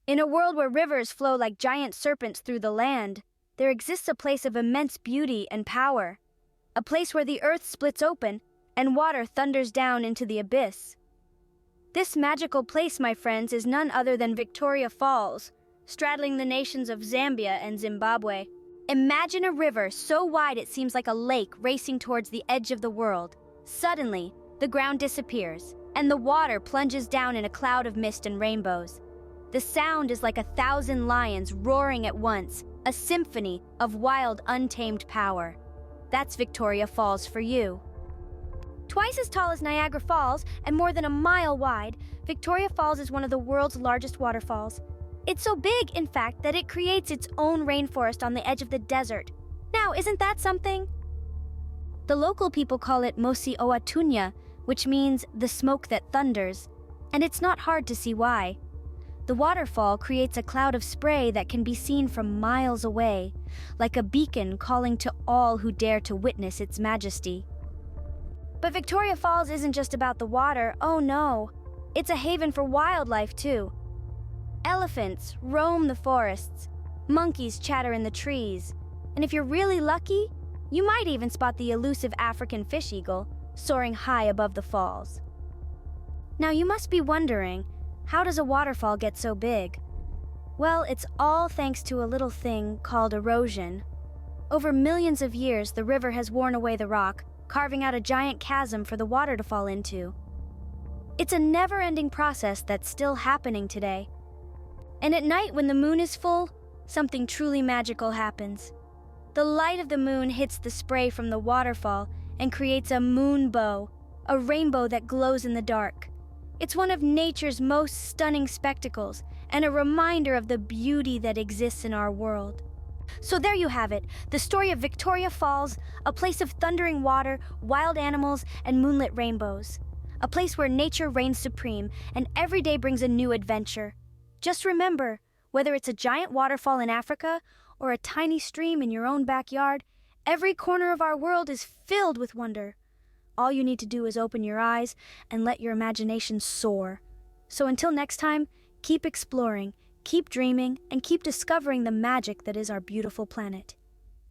In a world where rivers flow like giant serpents through the land, there exists a place of immense beauty and power. A place where the earth splits open and water thunders down into the abyss. This magical place, my friends, is none other than Victoria Falls, straddling the nations of Zambia and Zimbabwe. Imagine a river so wide it seems like a lake racing towards the edge of the world. Suddenly, the ground disappears, and the water plunges down in a cloud of mist and rainbows. The sound is like 1,000 lions roaring at once, a symphony of wild, untamed power. That's Victoria Falls for you. Twice as tall as Niagara Falls and more than a mile wide, Victoria Falls is one of the world's largest waterfalls. It's so big, in fact, that it creates its own rainforest on the edge of the desert. Now, isn't that something? The local people call it Mosi Oatunya, which means the smoke that thunders, and it's not hard to see why. The waterfall creates a cloud of spray that can be seen from miles away, like a beacon calling to all who dare to witness its majesty. But Victoria Falls isn't just about the water, oh no. It's a haven for wildlife too. Elephants roam the forests, monkeys chatter in the trees, and if you're really lucky, you might even spot the elusive African fish eagle soaring high above the falls. Now you must be wondering, how does a waterfall get so big? Well, it's all thanks to a little thing called erosion. Over millions of years, the river has worn away the rock, carving out a giant chasm for the water to fall into. It's a never-ending process that's still happening today. And at night, when the moon is full, something truly magical happens. The light of the moon hits the spray from the waterfall and creates a moonbow, a rainbow that glows in the dark. It's one of nature's most stunning spectacles and a reminder of the beauty that exists in our world. So there you have it, the story of Victoria Falls, a place of thundering water, wild animals, and moonlit rainbows. A place where nature reigns supreme and every day brings a new adventure. Just remember, whether it's a giant waterfall in Africa or a tiny stream in your own backyard, every corner of our world is filled with wonder. All you need to do is open your eyes and let your imagination soar. So until next time, keep exploring, keep dreaming, and keep discovering the magic that is our beautiful planet.